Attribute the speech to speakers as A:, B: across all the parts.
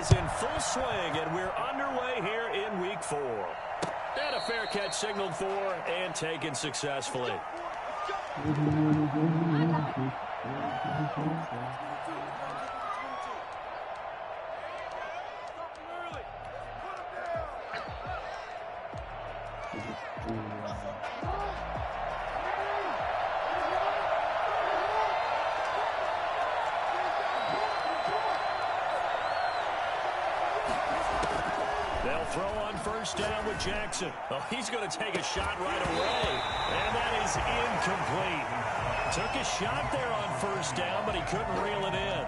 A: is in full swing, and we're underway here in Week 4. And a fair catch signaled for and taken successfully. They'll throw on first down with Jackson. Oh, he's going to take a shot right away. And that is incomplete. Took a shot there on first down, but he couldn't reel it in.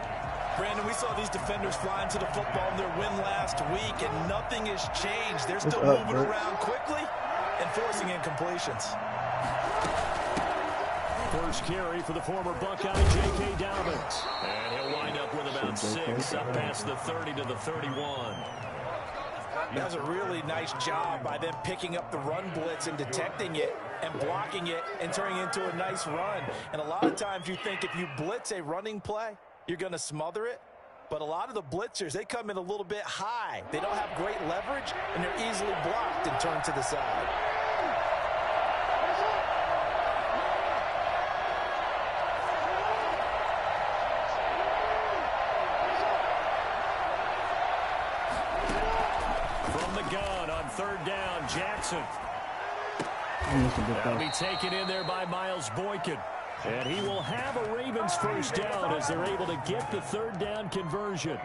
B: Brandon, we saw these defenders fly into the football in their win last week, and nothing has changed. They're still moving around quickly and forcing incompletions.
A: First carry for the former Buckeye, J.K. Dobbins. And he'll wind up with about 6 up past the 30 to the 31.
B: That was a really nice job by them picking up the run blitz and detecting it and blocking it and turning it into a nice run. And a lot of times you think if you blitz a running play, you're going to smother it. But a lot of the blitzers, they come in a little bit high. They don't have great leverage, and they're easily blocked and turned to the side.
A: Third down, Jackson. That'll be taken in there by Miles Boykin. And he will have a Ravens first down as they're able to get the third down conversion.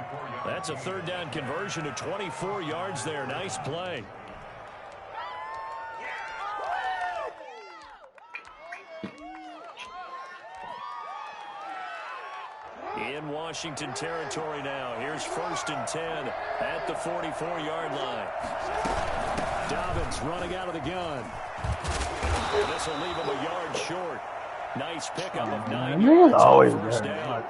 A: That's a third down conversion to 24 yards there. Nice play. In Washington territory now. Here's 1st and 10 at the 44-yard line. Dobbins running out of the gun. This will leave him a yard short. Nice pickup of 9 yards on first down.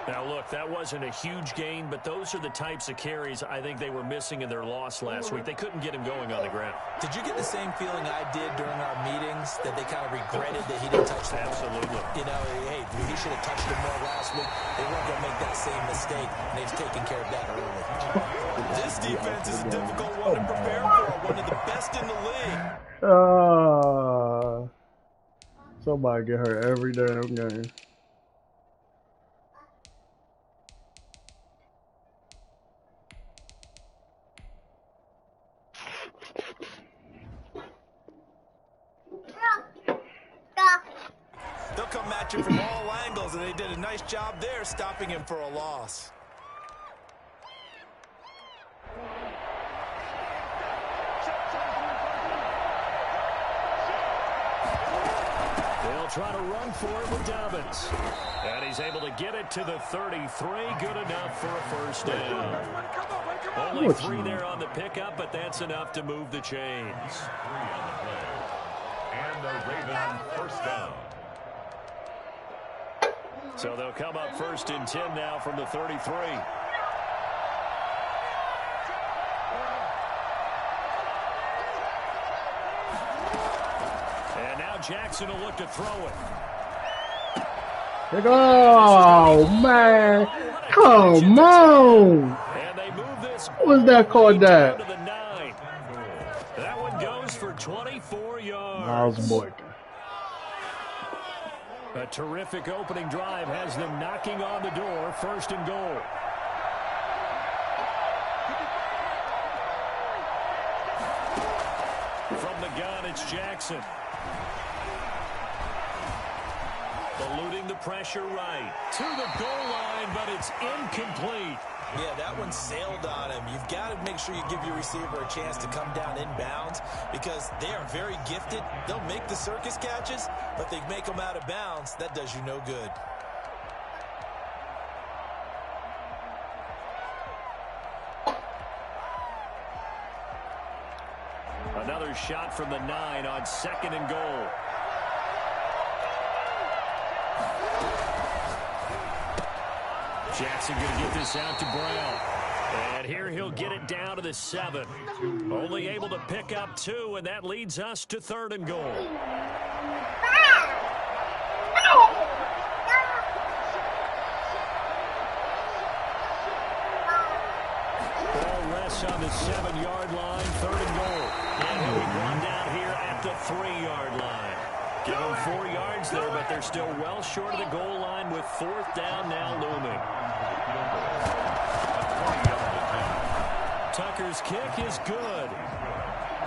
A: Now, look, that wasn't a huge gain, but those are the types of carries I think they were missing in their loss last week. They couldn't get him going on the ground.
B: Did you get the same feeling I did during our meetings, that they kind of regretted that he didn't touch the ball?
A: Absolutely.
B: You know, hey, he should have touched it more last week. They weren't going to make that same mistake, and they've taken care of that early. This defense is a difficult one to prepare for, one of the best in the league.
C: Somebody get hurt every damn game.
B: They'll come at you from all angles, and they did a nice job there stopping him for a loss.
A: They'll try to run for it with Dobbins. And he's able to get it to the 33. Good enough for a first down. Only 3 there on the pickup, but that's enough to move the chains.
D: And the Ravens first down.
A: So they'll come up 1st and 10 now from the 33. And now Jackson will look to throw it.
C: Oh, man. Come on.
A: And they move this.
C: What was that called that?
A: To the 9. That one goes for 24 yards.
C: Miles Boykin.
A: A terrific opening drive has them knocking on the door. 1st and goal. From the gun, it's Jackson. Eluding the pressure right. To the goal line, but it's incomplete.
B: Yeah, that one sailed on him. You've got to make sure you give your receiver a chance to come down inbounds because they are very gifted. They'll make the circus catches, but they make them out of bounds. That does you no good.
A: Another shot from the 9 on 2nd and goal. Jackson going to get this out to Brown. And here he'll get it down to the 7. Only able to pick up 2, and that leads us to 3rd and goal. pass on the 7-yard line, 3rd and goal. And he'll be brought down here at the 3-yard line. Give them 4 yards there, but they're still well short of the goal line with 4th down now looming. Tucker's kick is good.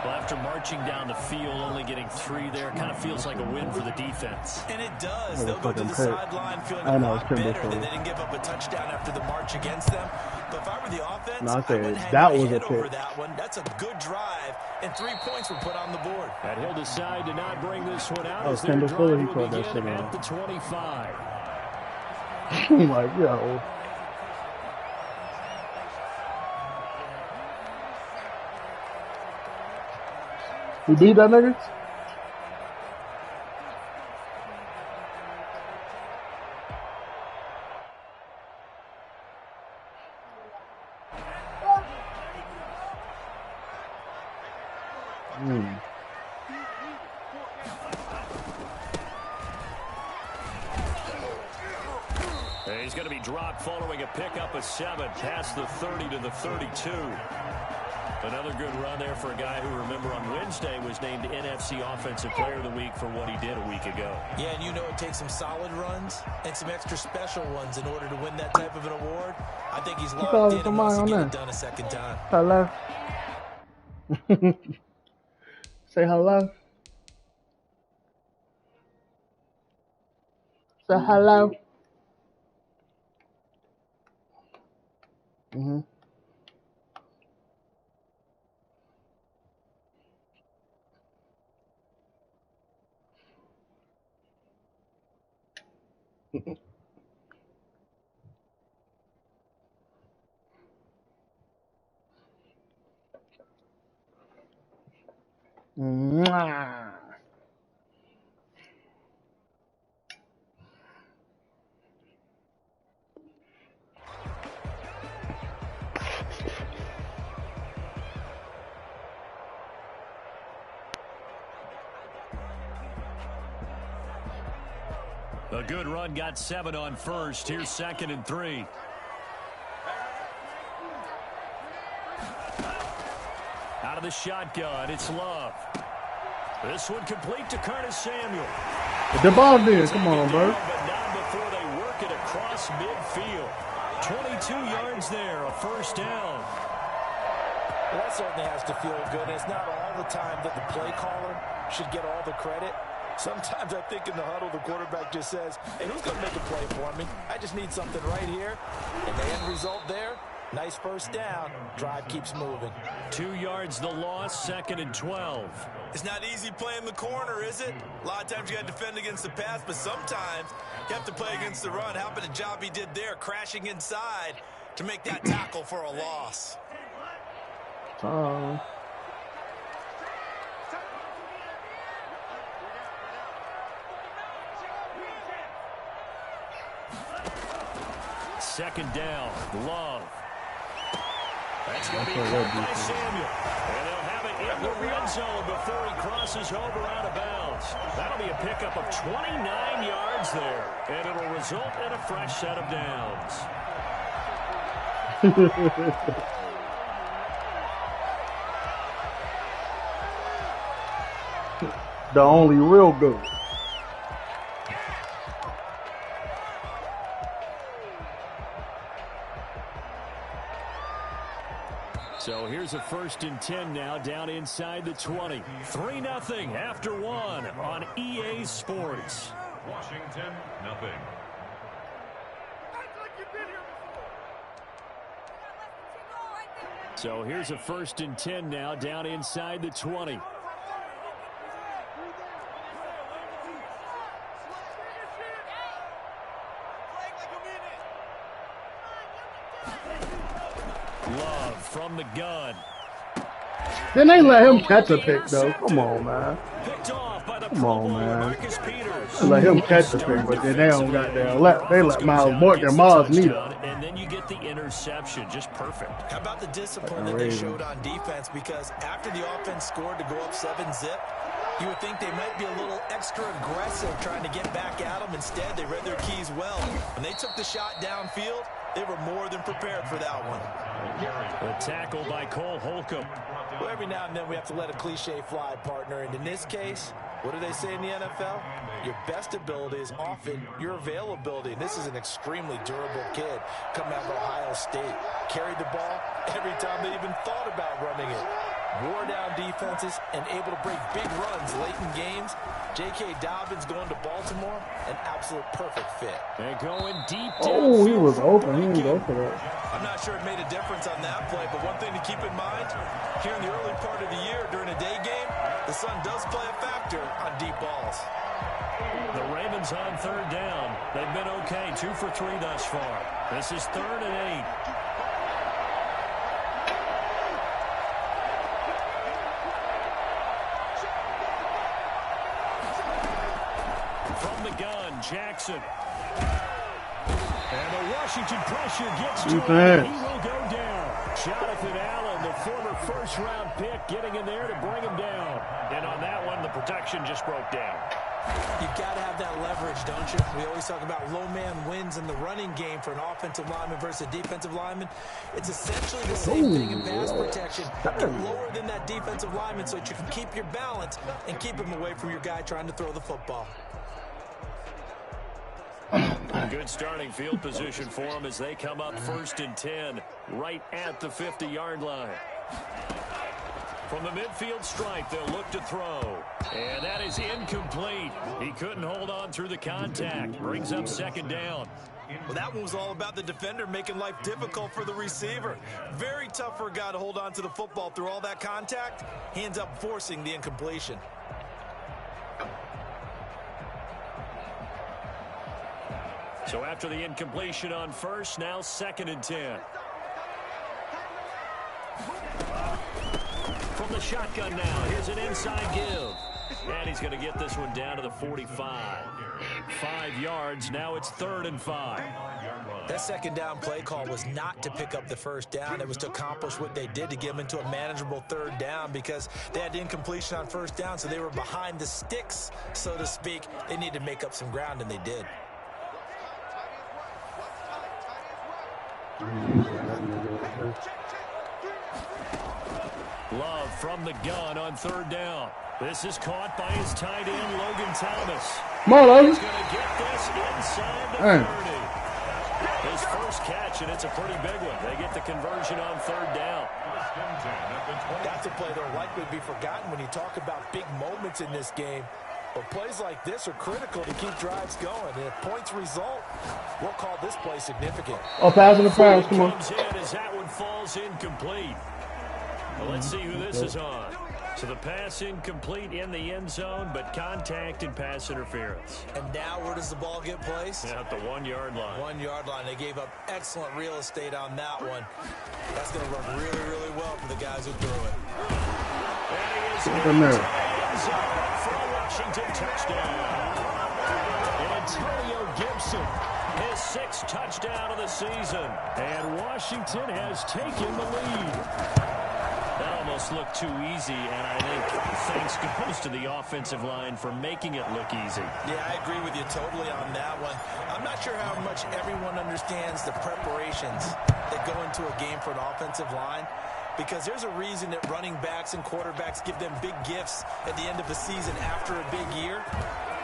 A: Well, after marching down the field, only getting 3 there, kind of feels like a win for the defense.
B: And it does. They'll go to the sideline feeling a lot better that they didn't give up a touchdown after the march against them. But if I were the offense, I wouldn't hang my head over that one. That's a good drive, and 3 points were put on the board.
A: And he'll decide to not bring this one out as
C: their drive will begin
A: at the 25.
C: I'm like, yo. You beat that nigga?
A: He's going to be dropped following a pickup of 7 past the 30 to the 32. Another good run there for a guy who, remember, on Wednesday was named NFC Offensive Player of the Week for what he did a week ago.
B: Yeah, and you know it takes some solid runs and some extra special ones in order to win that type of an award. I think he's locked in and wants to get it done a second time.
C: Hello. Say hello. Say hello. Mm-hmm. Mwah.
A: A good run, got 7 on first. Here's 2nd and 3. Out of the shotgun, it's Love. This one complete to Curtis Samuel.
C: The ball did. Come on, bro.
A: But not before they work it across midfield. 22 yards there, a 1st down.
B: Well, that certainly has to feel good. It's not all the time that the play caller should get all the credit. Sometimes I think in the huddle, the quarterback just says, hey, who's going to make a play for me? I just need something right here. And the end result there, nice 1st down. Drive keeps moving.
A: 2 yards the loss, 2nd and 12.
B: It's not easy playing the corner, is it? A lot of times you got to defend against the pass, but sometimes you have to play against the run. How about the job he did there, crashing inside to make that tackle for a loss?
C: Oh.
A: Second down, Love. That's going to be caught by Samuel. And they'll have it in the red zone before he crosses over out of bounds. That'll be a pickup of 29 yards there. And it'll result in a fresh set of downs.
C: The only real good.
A: So here's a 1st and 10 now, down inside the 20. 3-0 after 1 on EA Sports.
D: Washington, nothing.
A: So here's a 1st and 10 now, down inside the 20. Love from the gun.
C: Then they let him catch a pick, though. Come on, man.
A: Picked off by the
C: Come on, man.
A: Marcus Peters.
C: They let him catch a pick, but then they don't got there. They let Miles Boykin and Miles need it.
A: And then you get the interception. Just perfect.
B: How about the discipline that they showed on defense? Because after the offense scored to go up 7-zip, you would think they might be a little extra aggressive trying to get back at them. Instead, they read their keys well. When they took the shot downfield, They were more than prepared for that one.
A: A tackle by Cole Holcomb.
B: Well, every now and then we have to let a cliche fly, partner. And in this case, what do they say in the NFL? Your best ability is often your availability. And this is an extremely durable kid coming out of Ohio State. Carried the ball every time they even thought about running it. Wore down defenses and able to break big runs late in games. J.K. Dobbins going to Baltimore, an absolute perfect fit.
A: And going deep
C: Oh, he was open. He didn't go for that.
B: I'm not sure it made a difference on that play, but one thing to keep in mind, here in the early part of the year during a day game, the sun does play a factor on deep balls.
A: The Ravens on third down. They've been okay, 2 for 3 thus far. This is 3rd and 8. Jackson. And the Washington pressure gets to him. He will go down. Jonathan Allen, the former first-round pick, getting in there to bring him down. And on that one, the protection just broke down.
B: You've got to have that leverage, don't you? We always talk about low man wins in the running game for an offensive lineman versus a defensive lineman. It's essentially the same thing in pass protection. Get lower than that defensive lineman so that you can keep your balance and keep him away from your guy trying to throw the football.
A: Good starting field position for them as they come up 1st and 10 right at the 50-yard line. From the midfield stripe, they'll look to throw. And that is incomplete. He couldn't hold on through the contact. Brings up 2nd down.
B: Well, that one was all about the defender making life difficult for the receiver. Very tough for a guy to hold on to the football through all that contact. He ends up forcing the incompletion.
A: So after the incompletion on 1st, now 2nd and 10. From the shotgun now, here's an inside give. And he's going to get this one down to the 45. 5 yards, now it's 3rd and 5.
B: That 2nd down play call was not to pick up the 1st down. It was to accomplish what they did to get them into a manageable 3rd down because they had incompletion on 1st down, so they were behind the sticks, so to speak. They needed to make up some ground, and they did.
A: Love from the gun on 3rd down. This is caught by his tight end, Logan Thomas.
C: Come on, Logan.
A: He's going to get this inside the 30. His first catch, and it's a pretty big one. They get the conversion on 3rd down.
B: That's a play that will likely be forgotten when you talk about big moments in this game. But plays like this are critical to keep drives going. And if points result, we'll call this play significant.
C: Oh, pass in the pass, come on.
A: Comes in as that one falls incomplete. Well, let's see who this is on. So the pass incomplete in the end zone, but contact and pass interference.
B: And now where does the ball get placed?
A: At the 1-yard line.
B: 1-yard line. They gave up excellent real estate on that one. That's going to work really, really well for the guys who threw it.
A: And he is in the end zone for a Washington touchdown. Antonio Gibson, his 6th touchdown of the season. And Washington has taken the lead. That almost looked too easy, and I think thanks goes to the offensive line for making it look easy.
B: Yeah, I agree with you totally on that one. I'm not sure how much everyone understands the preparations that go into a game for an offensive line, because there's a reason that running backs and quarterbacks give them big gifts at the end of the season after a big year.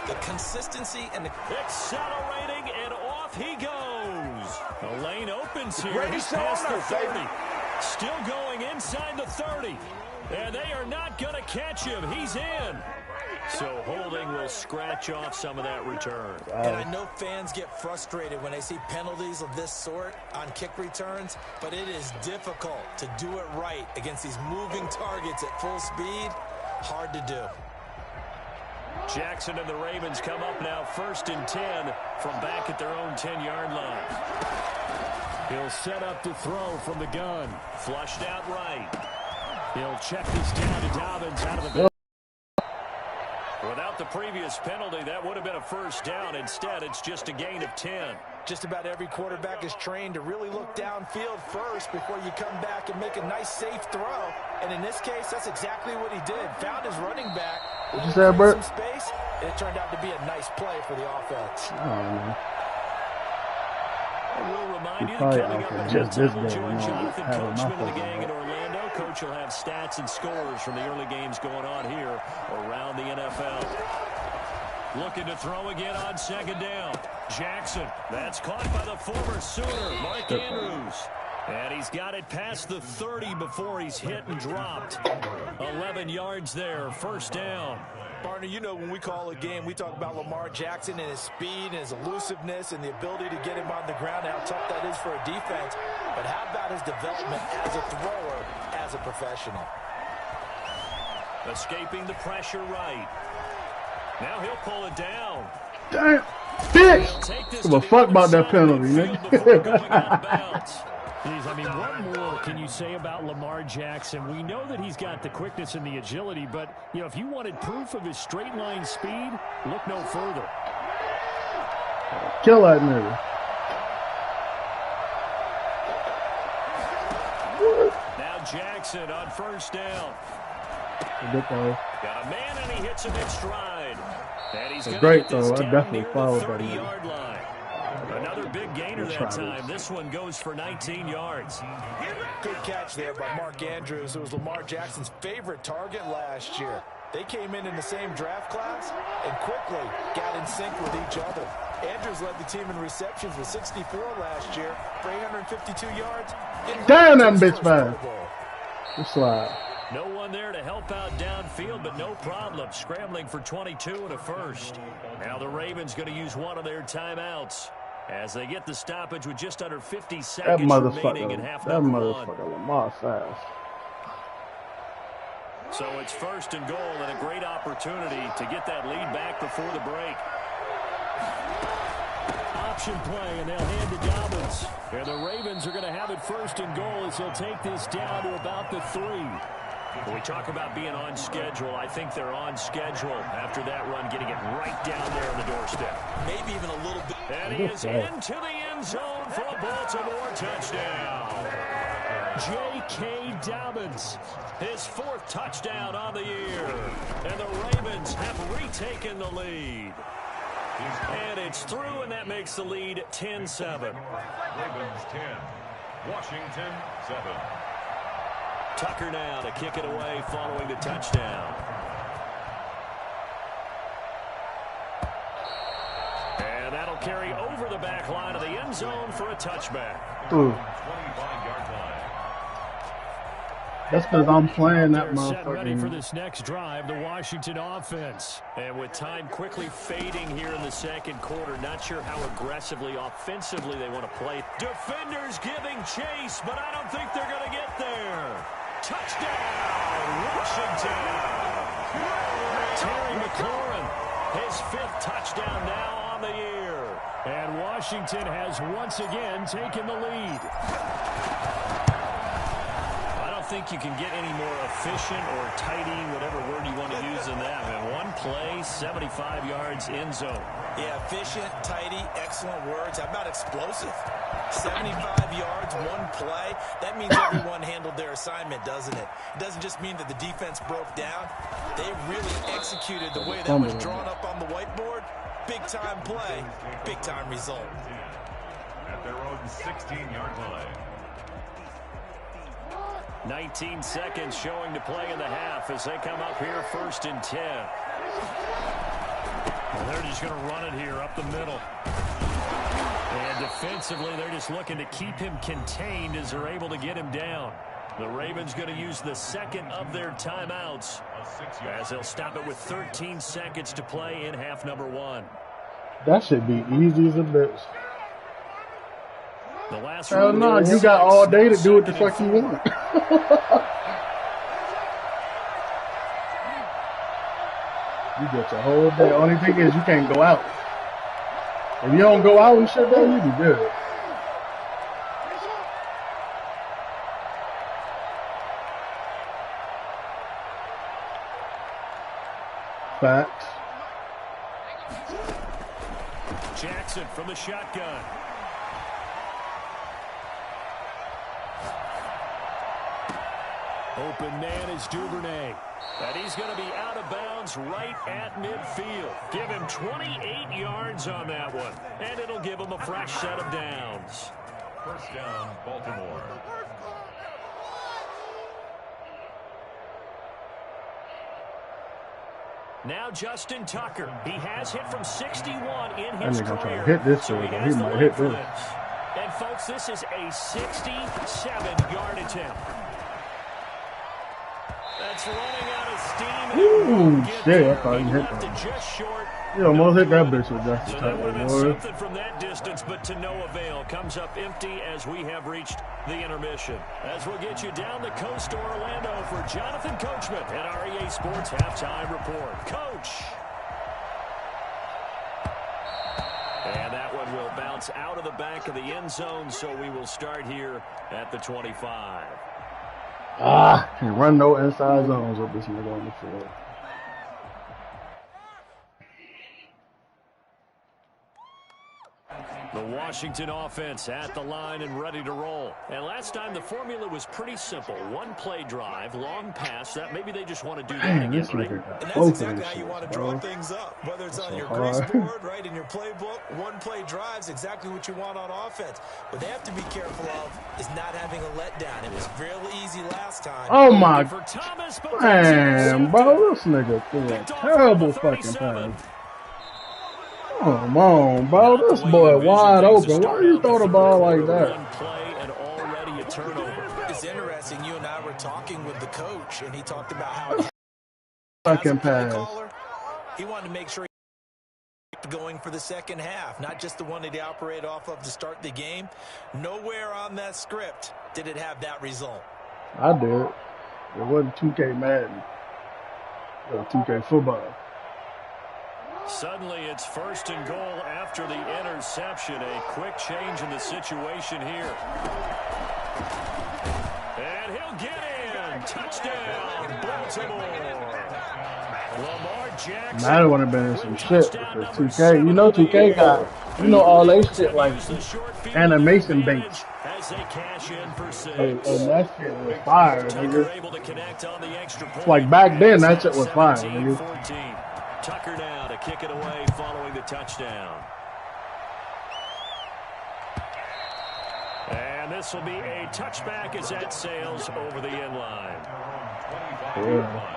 B: The consistency and the...
A: Accelerating, and off he goes. The lane opens here. He's past the 30. Still going inside the 30. And they are not going to catch him. He's in. So holding will scratch off some of that return.
B: And I know fans get frustrated when they see penalties of this sort on kick returns, but it is difficult to do it right against these moving targets at full speed. Hard to do.
A: Jackson and the Ravens come up now 1st and 10 from back at their own 10-yard line. He'll set up to throw from the gun. Flushed out right. He'll check this down to Dobbins out of the... Without the previous penalty, that would have been a 1st down. Instead, it's just a gain of 10.
B: Just about every quarterback is trained to really look downfield first before you come back and make a nice, safe throw. And in this case, that's exactly what he did. Found his running back.
C: What you said, Bert?
B: Some space, and it turned out to be a nice play for the offense.
C: Oh, man.
A: And we'll remind you that
C: Probably
A: coming up
C: offered
A: in
C: just this
A: halftime, we'll
C: game,
A: join Jonathan
C: having my
A: Coachman and the
C: fucking
A: gang in
C: vote.
A: Orlando. Coach will have stats and scores from the early games going on here around the NFL. Looking to throw again on second down. Jackson, that's caught by the former Sooner, Mark Andrews. And he's got it past the 30 before he's hit and dropped. 11 yards there, first down.
B: Partner, you know when we call a game, we talk about Lamar Jackson and his speed and his elusiveness and the ability to get him on the ground, how tough that is for a defense. But how about his development as a thrower, as a professional?
A: Escaping the pressure right. Now he'll pull it down.
C: Damn, bitch! Give a fuck about that penalty, nigga.
E: Jeez, I mean, what more can you say about Lamar Jackson? We know that he's got the quickness and the agility, but, you know, if you wanted proof of his straight line speed, look no further.
C: Kill that nigga.
A: Now Jackson on first down.
C: Got
A: a man and he hits him in stride. And he's going
C: great
A: to get this
C: though. I
A: down
C: definitely
A: near
C: followed
A: the
C: that
A: 30-yard line. Another big gainer that time. This one goes for 19 yards.
B: Good catch there by Mark Andrews, who was Lamar Jackson's favorite target last year. They came in the same draft class and quickly got in sync with each other. Andrews led the team in receptions with 64 last year for 852 yards.
C: Damn, that bitch fast. Good slide.
A: No one there to help out downfield, but no problem. Scrambling for 22 and a first. Now the Ravens going to use one of their timeouts as they get the stoppage with just under 50 seconds remaining in half number one.
C: That motherfucker Lamar fast.
A: So it's first and goal and a great opportunity to get that lead back before the break.
E: Option play, and they'll hand to Dobbins. And the Ravens are going to have it first and goal as they'll take this down to about the 3.
A: When we talk about being on schedule, I think they're on schedule after that run, getting it right down there on the doorstep.
B: Maybe even a little bit.
A: And he is into the end zone for a Baltimore touchdown.
E: J.K. Dobbins,
A: his 4th touchdown on the year. And the Ravens have retaken the lead. And it's through, and that makes the lead 10-7.
D: Ravens 10, Washington 7.
A: Tucker now to kick it away following the touchdown. And that'll carry over the back line of the end zone for a touchback.
C: Ooh.
D: 25-yard line.
C: That's because I'm playing that
E: motherfucker. Ready for
C: motherfucker.
E: this next drive, the Washington offense.
A: And with time quickly fading here in the second quarter, not sure how aggressively, offensively they want to play. Defenders giving chase, but I don't think they're going to get there. Touchdown, Washington.
E: Terry McLaurin,
A: his 5th touchdown now on the year.
E: And Washington has once again taken the lead.
A: I don't think you can get any more efficient or tidy, whatever word you want to use in that. Man, one play, 75 yards in zone.
B: Yeah, efficient, tidy, excellent words. How about explosive? 75 yards, one play. That means everyone handled their assignment, doesn't it? It doesn't just mean that the defense broke down. They really executed the way that was drawn up on the whiteboard. Big-time play, big-time result.
D: At their own 16-yard line.
A: 19 seconds showing to play in the half as they come up here first and 10.
E: Well, they're just going to run it here up the middle. And defensively, they're just looking to keep him contained as they're able to get him down.
A: The Ravens going to use the second of their timeouts as they'll stop it with 13 seconds to play in half number one.
C: That should be easy as a bitch.
A: The last
C: Hell no, you got all day to do what the fuck you want. You get your whole day. Only thing is you can't go out. If you don't go out and shit, though, you be good. Facts.
A: Jackson from the shotgun.
E: Open man is Duvernay.
A: And he's going to be out of bounds right at midfield. Give him 28 yards on that one. And it'll give him a fresh set of downs.
D: First down, Baltimore.
E: Now Justin Tucker. He has hit from 61 in
C: That
E: his
C: nigga trying
E: career.
C: to hit this
E: So he
C: shit. He
E: has the
C: might
E: leg
C: hit
E: for
C: this.
E: this. And, folks, this is a 67-yard attempt. That's running out of steam.
C: Ooh,
E: Get
C: shit,
E: there.
C: I thought he hit
E: left
C: that.
E: it just short.
C: You almost hit that bitch with Justin
E: So that
C: Tucker,
E: would have been
C: boy.
E: something from that distance, but to no avail. Comes up empty as we have reached the intermission. As we'll get you down the coast to Orlando for Jonathan Coachman at REA Sports Halftime Report. Coach. And that one will bounce out of the back of the end zone, so we will start here at the 25.
C: Can't run no inside zones with this nigga on the field.
E: The Washington offense at the line and ready to roll. And last time the formula was pretty simple. One play drive, long pass. That maybe they just want to do that
C: Man,
E: again,
C: this
E: right?
C: nigga got
B: And
C: both
B: that's
C: of
B: exactly
C: these
B: how you
C: shits,
B: want to draw
C: bro.
B: things up. Whether it's on
C: so
B: your
C: hard.
B: grease board, right, in your playbook, one-play drives exactly what you want on offense. What they have to be careful of is not having a letdown. It was real easy last time.
C: Oh my
E: For Thomas, but that's
C: man,
E: intercepted.
C: bro, this nigga threw a
E: Picked off
C: terrible
E: around the
C: fucking
E: 37.
C: pass. Come on, bro,
E: Not
C: this
E: the way
C: boy
E: you envision
C: wide
E: things to
C: open. Why
E: start
C: you
E: out
C: throw the
E: third
C: ball like
E: quarter.
C: that?
E: One play and already a turnover.
B: It's interesting. You and I were talking with the coach, and he talked about how it
C: Fucking
B: as a play
C: pass.
B: caller, he wanted to make sure he kept going for the second half, not just the one that he operated off of to start the game. Nowhere on that script did it have that result.
C: I did. It wasn't 2K Madden. It was 2K football.
E: Suddenly it's first and goal after the interception. A quick change in the situation here. And he'll get in. Touchdown, Baltimore. Lamar Jackson.
C: Madden would have been in some shit because 2K. You know 2K got, you know all they shit like animation based.
E: As they cash in for six.
C: And that shit was fire,
E: Tucker
C: nigga.
E: able to connect on the extra point.
C: Like back then, that shit was fire,
E: 17-14.
C: nigga.
E: Tucker now to kick it away following the touchdown. And this will be a touchback as that sails over the end line.
C: Yeah.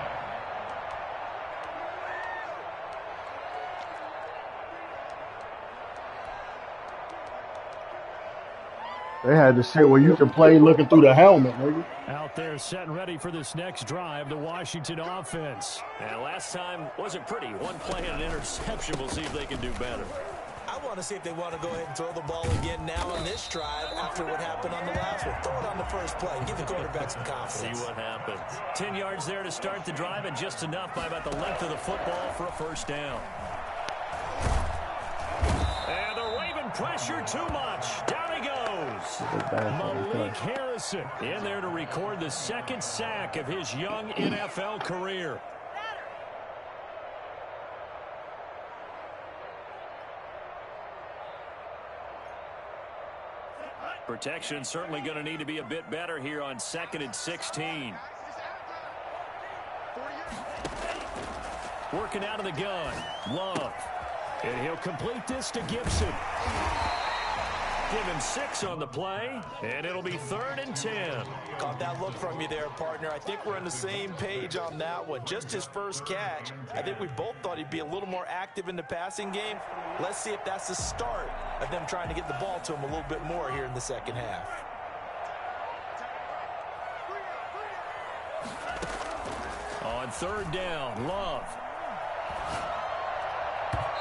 C: They had the shit where you can play looking through the helmet, nigga.
E: Out there set and ready for this next drive, the Washington offense. And last time wasn't pretty. One play and an interception. We'll see if they can do better.
B: I want to see if they want to go ahead and throw the ball again now on this drive after what happened on the last one. Throw it on the first play. Give the quarterback some confidence.
E: See what happens. 10 yards there to start the drive and just enough by about the length of the football for a first down. And they're waving pressure too much. Down he goes. Malik Harrison in there to record the second sack of his young NFL career. Protection certainly going to need to be a bit better here on 2nd and 16. Working out of the gun. Love. And he'll complete this to Gibson. Give him 6 on the play, and it'll be 3rd and 10.
B: Caught that look from you there, partner. I think we're on the same page on that one. Just his first catch. I think we both thought he'd be a little more active in the passing game. Let's see if that's the start of them trying to get the ball to him a little bit more here in the second half.
E: On 3rd down, Love.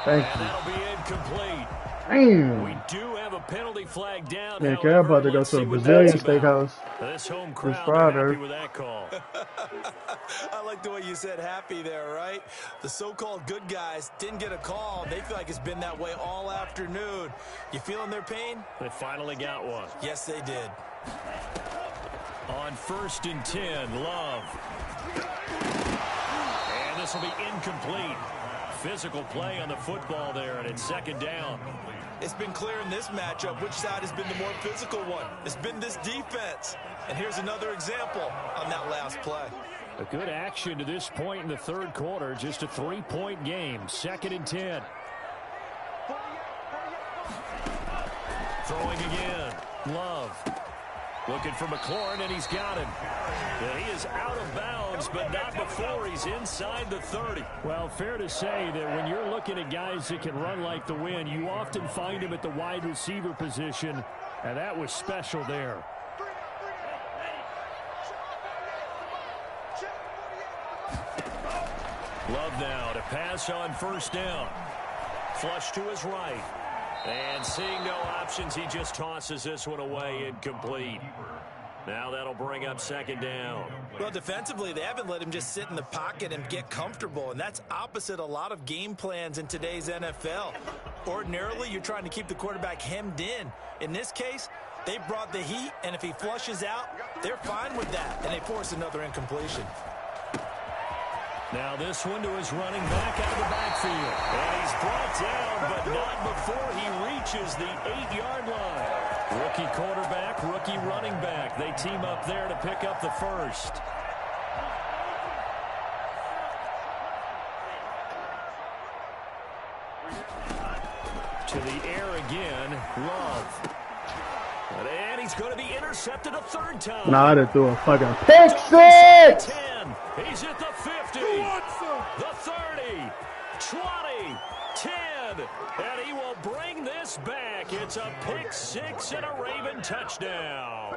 C: Thank
E: And
C: you.
E: that'll be incomplete.
C: Damn.
E: We do have a penalty flag down.
C: Yeah,
E: However,
C: I'm about to go
E: let's
C: to a
E: see what
C: Brazilian
E: that's about.
C: steakhouse.
E: This home
C: This
E: crowd
C: Friday.
E: happy with that call.
B: I like the way you said happy there, right? The so-called good guys didn't get a call. They feel like it's been that way all afternoon. You feeling their pain?
E: They finally got one.
B: Yes, they did.
E: On 1st and 10, Love. And this will be incomplete. Physical play on the football there, and it's 2nd down.
B: It's been clear in this matchup which side has been the more physical one. It's been this defense. And here's another example on that last play.
E: A good action to this point in the 3rd quarter. Just a 3-point game. 2nd and 10. Throwing again.
A: Love. Looking for McLaurin, and he's got him. And he is out of bounds, but not before he's inside the 30.
E: Well, fair to say that when you're looking at guys that can run like the wind, you often find him at the wide receiver position, and that was special there.
A: Love now to pass on first down. Flush to his right. And seeing no options, he just tosses this one away, incomplete. Now that'll bring up second down.
B: Well, defensively, they haven't let him just sit in the pocket and get comfortable, and that's opposite a lot of game plans in today's NFL. Ordinarily, you're trying to keep the quarterback hemmed in. In this case, they brought the heat, and if he flushes out, they're fine with that, and they force another incompletion.
A: Now this one to his running back out of the backfield. And he's brought down, but not before he reaches the 8-yard line. Rookie quarterback, rookie running back. They team up there to pick up the first. To the air again, Love. And he's going to be intercepted a third time.
C: Nah, I threw a fucking pick six.
A: 10. He's at the 50, the 30, 20, 10, and he will bring this back. It's a pick six and a Raven touchdown.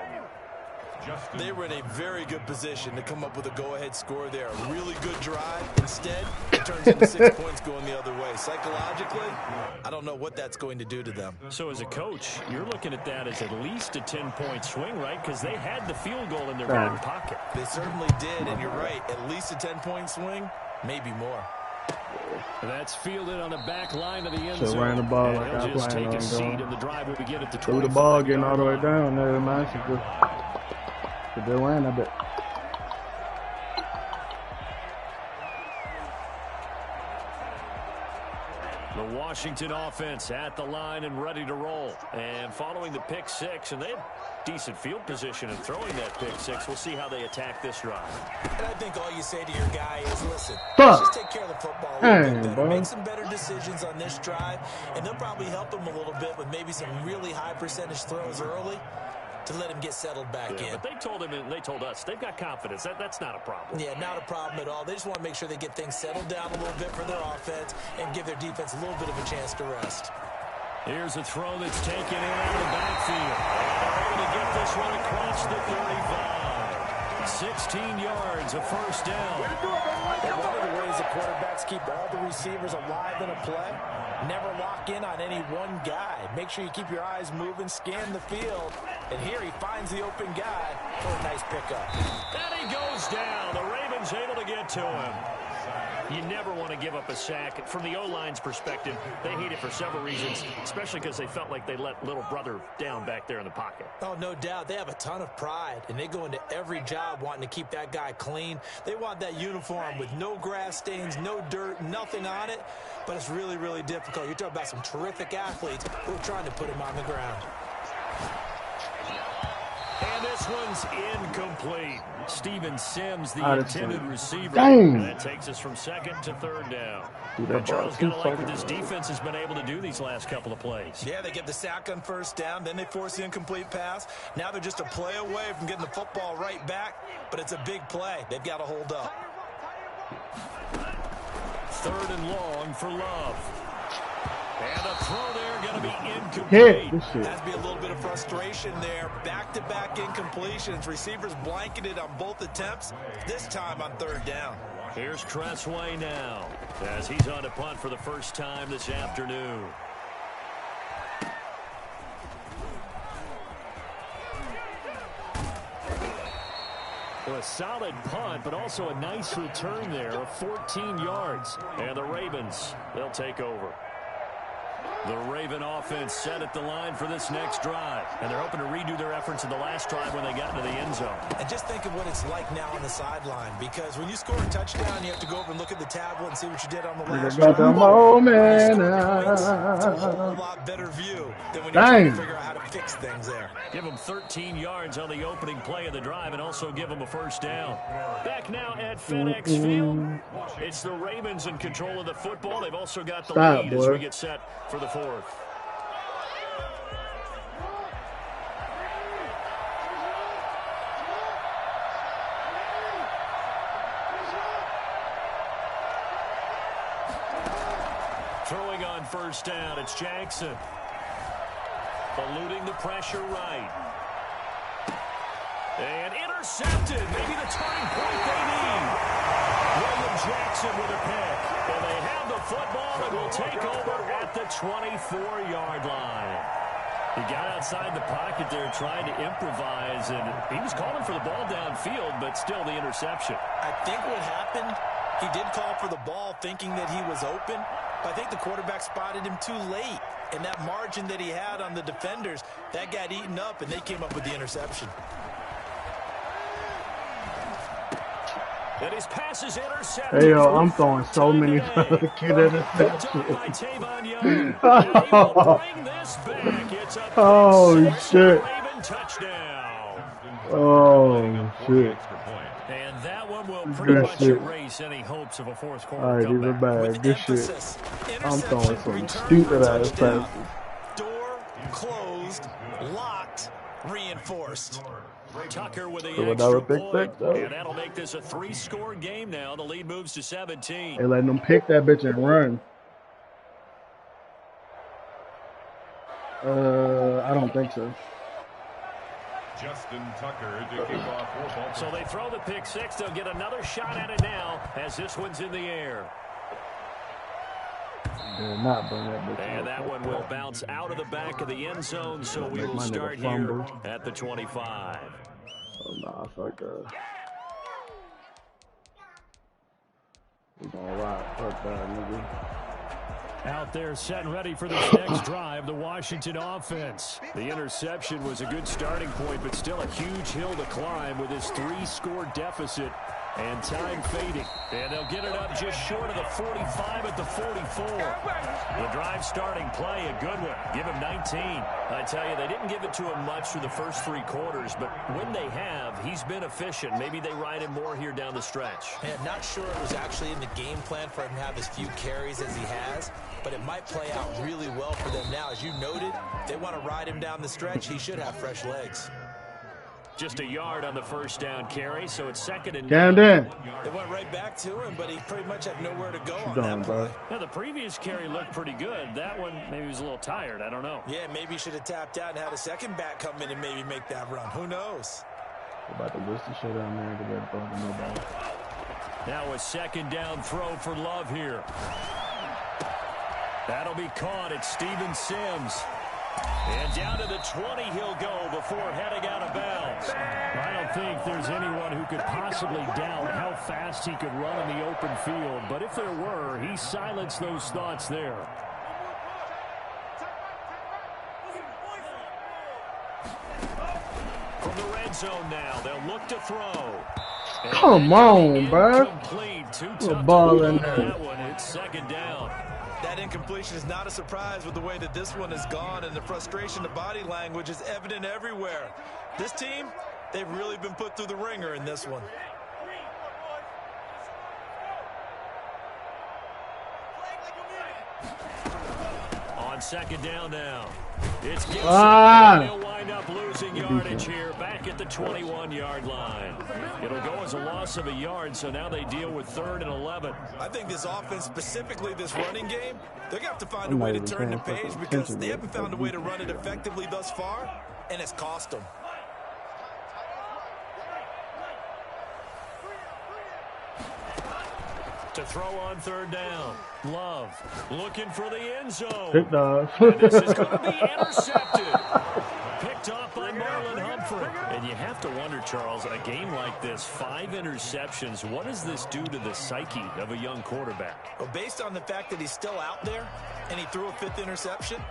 B: They were in a very good position to come up with a go-ahead score there. A really good drive. Instead, it turns into 6 points going the other way. Psychologically, I don't know what that's going to do to them.
A: So as a coach, you're looking at that as at least a 10-point swing, right? Because they had the field goal in their back pocket.
B: They certainly did, and you're right. At least a 10-point swing, maybe more.
A: That's fielded on the back line of the end
C: So
A: zone.
C: ran the ball
A: And
C: like
A: he'll
C: I
A: just
C: planned
A: take a
C: on
A: seat,
C: doing.
A: and the drive will begin at the 20.
C: Threw the ball getting all the way down there, man. They ran a bit.
A: The Washington offense at the line and ready to roll. And following the pick six, and they have decent field position in throwing that pick six. We'll see how they attack this drive.
B: And I think all you say to your guy is, listen,
C: Fuck.
B: let's just take care of the football a little bit better.
C: Bro.
B: Make some better decisions on this drive, and they'll probably help him a little bit with maybe some really high percentage throws early to let him get settled back in.
A: But they told him, and they told us, they've got confidence. That's not a problem.
B: Yeah, not a problem at all. They just want to make sure they get things settled down a little bit for their offense and give their defense a little bit of a chance to rest.
A: Here's a throw that's taken in out of the backfield. And they're able to get this one across the 35. 16 yards, a first down.
B: And one of the ways the quarterbacks keep all the receivers alive in a play, never lock in on any one guy. Make sure you keep your eyes moving, scan the field. And here he finds the open guy for a nice pickup.
A: And he goes down. The Ravens able to get to him. You never want to give up a sack. From the O-line's perspective, they hate it for several reasons, especially because they felt like they let little brother down back there in the pocket.
B: Oh, no doubt. They have a ton of pride, and they go into every job wanting to keep that guy clean. They want that uniform with no grass stains, no dirt, nothing on it, but it's really, really difficult. You're talking about some terrific athletes who are trying to put him on the ground.
A: And this one's incomplete. Steven Sims, the intended receiver.
C: Dang.
A: And that takes us from second to third down.
C: Dude, that
A: And Charles,
C: ball's
A: got to
C: too
A: like what
C: fucking
A: this defense has been able to do these last couple of plays.
B: Yeah, they get the sack on first down, then they force the incomplete pass. Now they're just a play away from getting the football right back, but it's a big play. They've got to hold up.
A: Third and long for Love. And a throw there going to be incomplete.
C: Hit. This shit.
B: Has to be a little bit of frustration there. Back-to-back incompletions. Receivers blanketed on both attempts, this time on third down.
A: Here's Cressway now as he's on a punt for the first time this afternoon. Well, a solid punt, but also a nice return there of 14 yards. And the Ravens, they'll take over. The Raven offense set at the line for this next drive. And they're hoping to redo their efforts in the last drive when they got into the end zone.
B: And just think of what it's like now on the sideline, because when you score a touchdown, you have to go over and look at the tablet and see what you did on the last
C: got
B: drive.
C: the moment.
B: It's a whole lot better view than when you're trying to figure out how to fix things there.
A: Give them 13 yards on the opening play of the drive and also give them a first down. Back now at FedEx Field. It's the Ravens in control of the football. They've also got the lead as we get set for the fourth.
E: Throwing on first down, it's Jackson. Eluding the pressure right. And intercepted. Maybe the turning point they need. William Jackson with a pick. And they have the football and will take over at the 24-yard line. He got outside the pocket there trying to improvise, and he was calling for the ball downfield, but still the interception.
B: I think what happened, he did call for the ball thinking that he was open, but I think the quarterback spotted him too late. And that margin that he had on the defenders, that got eaten up, and they came up with the interception.
E: And his pass is intercepted.
C: Hey, yo, I'm throwing so many fucking interceptions. Oh, shit. Oh, shit.
E: And that one will pretty much erase any hopes of a fourth quarter.
C: All right, these are bad. Good shit. I'm throwing some stupid ass passes.
B: Door closed, locked, reinforced.
E: Tucker with the
C: another
E: extra
C: big
E: point,
C: though.
E: and that'll make this a 3-score game now. The lead moves to 17.
C: They letting them pick that bitch and run. I don't think so.
D: Justin Tucker to kick off.
E: So they throw the pick six. They'll get another shot at it now as this one's in the air.
C: They're not bring that bitch.
E: And that one will bounce out of the back of the end zone, so we will start here at the 25.
C: Oh, nah, fuck that. We gonna ride. Fuck that, nigga.
E: Out there set and ready for this next drive, the Washington offense. The interception was a good starting point, but still a huge hill to climb with this 3-score deficit and time fading. And they'll get it up just short of the 45 at the 44. The drive starting play, a good one. Give him 19. I tell you, they didn't give it to him much through the first 3 quarters, but when they have, he's been efficient. Maybe they ride him more here down the stretch.
B: Man, not sure it was actually in the game plan for him to have as few carries as he has, but it might play out really well for them now. As you noted, they want to ride him down the stretch. He should have fresh legs.
E: Just a yard on the first down carry, so it's 2nd and
C: 9.
B: They went right back to him, but he pretty much had nowhere to go on that
C: Bro.
B: play.
E: Now, the previous carry looked pretty good. That one, maybe he was a little tired. I don't know.
B: Yeah, maybe he should have tapped out and had a second back come in and maybe make that run. Who knows?
C: About to list the shit down there and get that ball to nobody.
E: Now a 2nd down throw for Love here. That'll be caught at Steven Sims. And down to the 20 he'll go before heading out of bounds. I don't think there's anyone who could possibly doubt how fast he could run in the open field. But if there were, he silenced those thoughts there. From the red zone now, they'll look to throw.
C: Come on, bro.
E: A
C: ball in there.
E: That one, it's 2nd down.
B: That incompletion is not a surprise with the way that this one has gone, and the frustration, the body language is evident everywhere. This team, they've really been put through the ringer in this one.
E: On 2nd down now. It's Gibson. They'll wind up losing yardage here back at the 21-yard line. It'll go as a loss of a yard, so now they deal with 3rd and 11.
B: I think this offense, specifically this running game, they're going to have to find a way to turn the page because they haven't found a way to run it effectively thus far, and it's cost them.
E: To throw on 3rd down. Love looking for the end zone.
C: Pick dog.
E: This is going to be intercepted. Picked off by Marlon Humphrey. And you have to wonder, Charles, a game like this, 5 interceptions, what does this do to the psyche of a young quarterback?
B: Well, based on the fact that he's still out there and he threw a 5th interception,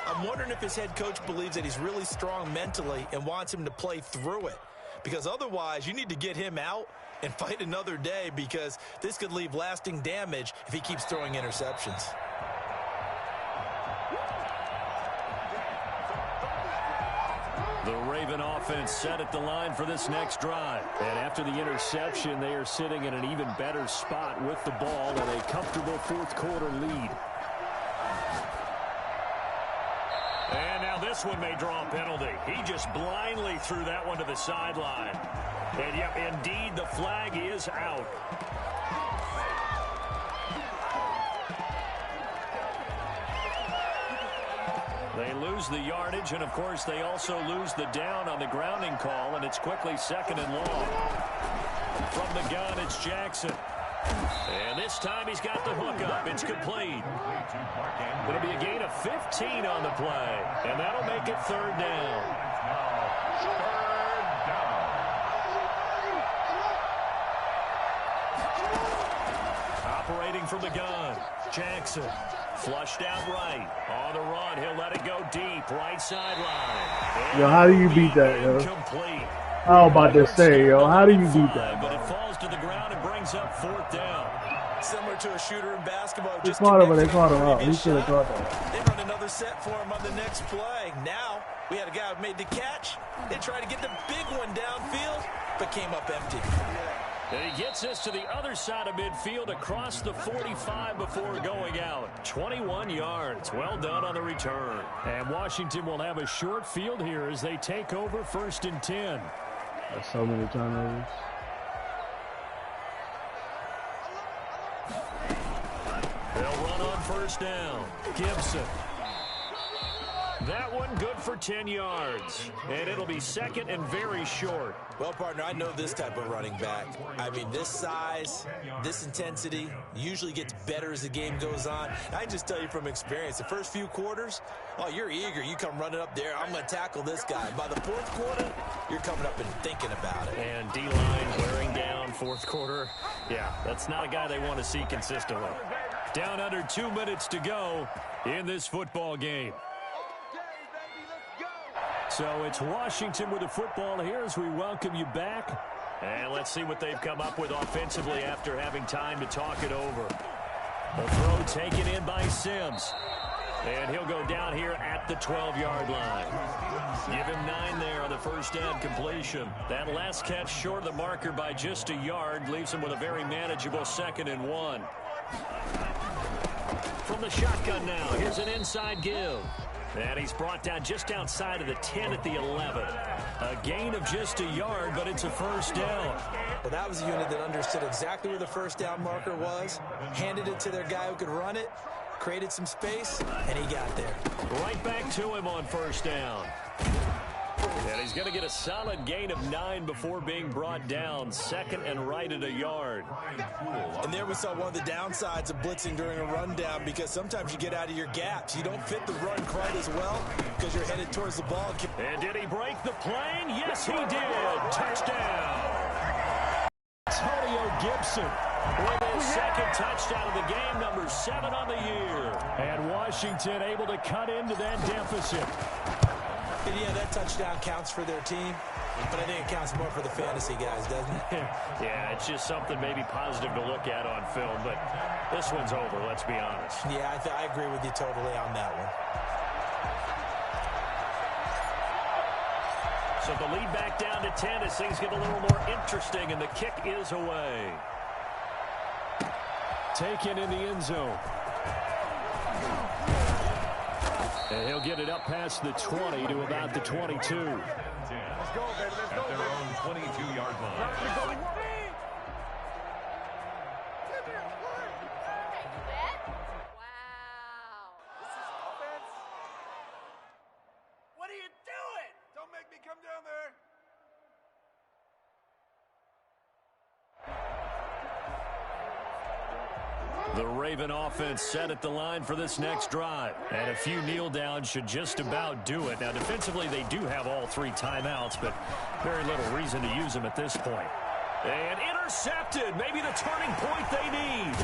B: I'm wondering if his head coach believes that he's really strong mentally and wants him to play through it. Because otherwise, you need to get him out and fight another day, because this could leave lasting damage if he keeps throwing interceptions.
E: The Raven offense set at the line for this next drive. And after the interception, they are sitting in an even better spot with the ball and a comfortable 4th quarter lead. And now this one may draw a penalty. He just blindly threw that one to the sideline. And yep, indeed, the flag is out.
A: lose the yardage, and, of course, they also lose the down on the grounding call, and it's quickly 2nd and long. From the gun, it's Jackson. And this time he's got the hook up. It's complete. It'll be a gain of 15 on the play, and that'll make it 3rd down. Operating from the gun, Jackson. Flushed out right. On the run, he'll let it go deep. Right sideline.
C: Yo, how do you beat that, yo?
A: Complete.
C: I was about to say, yo, how do you beat that,
A: But
C: bro?
A: it falls to the ground and brings up 4th down.
B: Similar to a shooter in basketball.
C: They caught him, but they caught him out. He should have caught that.
B: They run another set for him on the next play. Now, we had a guy who made the catch. They tried to get the big one downfield, but came up empty.
A: And he gets this to the other side of midfield across the 45 before going out. 21 yards. Well done on the return. And Washington will have a short field here as they take over 1st and 10.
C: That's so many turnovers.
A: They'll run on 1st down. Gibson. That one good for 10 yards. And it'll be 2nd and very short.
B: Well, partner, I know this type of running back. I mean, this size, this intensity usually gets better as the game goes on. I can just tell you from experience, the first few quarters, oh, you're eager. You come running up there, I'm going to tackle this guy. By the 4th quarter, you're coming up and thinking about it.
A: And D-line wearing down 4th quarter. Yeah, that's not a guy they want to see consistently. Down under 2 minutes to go in this football game. So it's Washington with the football here as we welcome you back. And let's see what they've come up with offensively after having time to talk it over. The throw taken in by Sims. And he'll go down here at the 12-yard line. Give him 9 there on the first down completion. That last catch short of the marker by just a yard leaves him with a very manageable 2nd and 1. From the shotgun now, here's an inside give. And he's brought down just outside of the 10 at the 11. A gain of just a yard, but it's a 1st down.
B: Well, that was a unit that understood exactly where the 1st down marker was, handed it to their guy who could run it, created some space, and he got there.
A: Right back to him on 1st down. And he's going to get a solid gain of 9 before being brought down. 2nd and right at a yard.
B: And there we saw one of the downsides of blitzing during a rundown, because sometimes you get out of your gaps. You don't fit the run quite as well because you're headed towards the ball.
A: And did he break the plane? Yes, he did. Touchdown. Antonio Gibson with his 2nd touchdown of the game, number 7 on the year. And Washington able to cut into that deficit.
B: And yeah, that touchdown counts for their team, but I think it counts more for the fantasy guys, doesn't it?
A: Yeah, it's just something maybe positive to look at on film, but this one's over, let's be honest.
B: Yeah, I agree with you totally on that one.
A: So the lead back down to 10 as things get a little more interesting, and the kick is away. Taken in the end zone. And he'll get it up past the 20 to about the 22.
D: Let's go, baby. Let's go, at their own 22-yard line.
F: What are you doing? Don't make me come down there.
A: The Raven offense set at the line for this next drive. And a few kneel downs should just about do it. Now, defensively, they do have all 3 timeouts, but very little reason to use them at this point. And intercepted. Maybe the turning point they need.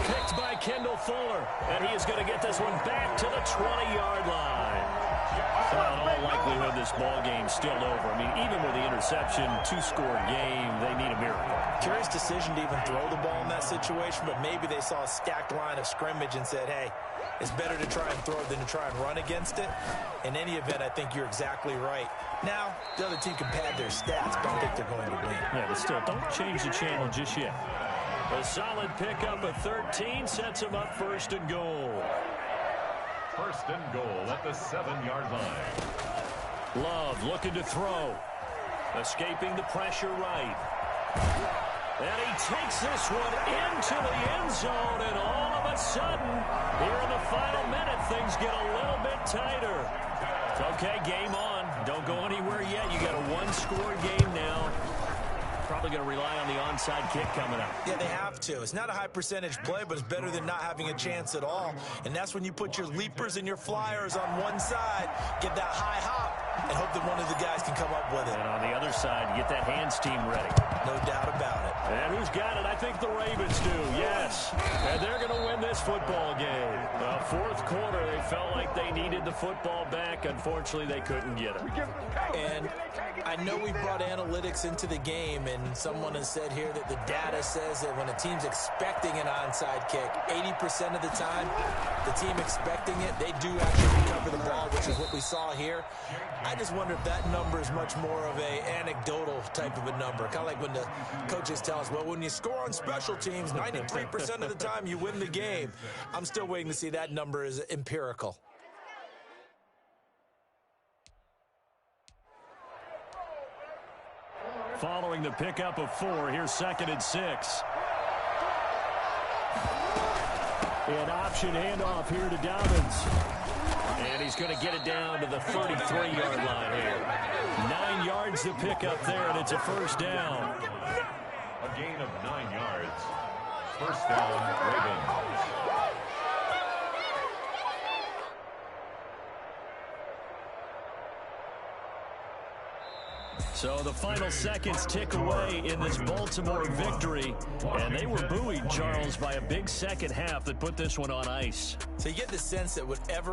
A: Picked by Kendall Fuller. And he is going to get this one back to the 20-yard line. Well, in all likelihood, this ball game's still over. I mean, even with the interception, 2-score game, they need a miracle.
B: Curious decision to even throw the ball in that situation, but maybe they saw a stacked line of scrimmage and said, hey, it's better to try and throw than to try and run against it. In any event, I think you're exactly right. Now, the other team can pad their stats, but I think they're going to win.
A: Yeah, but still, don't change the channel just yet. A solid pickup of 13 sets him up 1st and goal.
D: 1st and goal at the 7-yard line.
A: Love looking to throw. Escaping the pressure right. And he takes this one into the end zone, and all of a sudden, here in the final minute, things get a little bit tighter. Okay, game on. Don't go anywhere yet. You got a one-score game now. Probably going to rely on the onside kick coming up.
B: Yeah, they have to. It's not a high percentage play, but it's better than not having a chance at all. And that's when you put your leapers and your flyers on one side, get that high hop, and hope that one of the guys can come up with it.
A: And on the other side, get that hands team ready.
B: No doubt about it.
A: And who's got it? I think the Ravens do, yes. And they're going to win this football game. Fourth quarter, they felt like they needed the football back. Unfortunately, they couldn't get it.
B: And I know we brought analytics into the game, and someone has said here that the data says that when a team's expecting an onside kick, 80% of the time, the team expecting it, they do actually recover the ball, which is what we saw here. I just wonder if that number is much more of a anecdotal type of a number. Kind of like when the coaches tell us, well, when you score on special teams, 93% of the time you win the game. I'm still waiting to see that number is empirical.
A: Following the pickup of 4, here's 2nd and 6. An option handoff here to Dobbins. And he's going to get it down to the 33-yard line here. 9 yards to pick up there, and it's a first down.
D: A gain of 9 yards. First down, Ravens.
A: So the final seconds tick away in this Baltimore victory. And they were buoyed, Charles, by a big second half that put this one on ice.
B: So you get the sense that whatever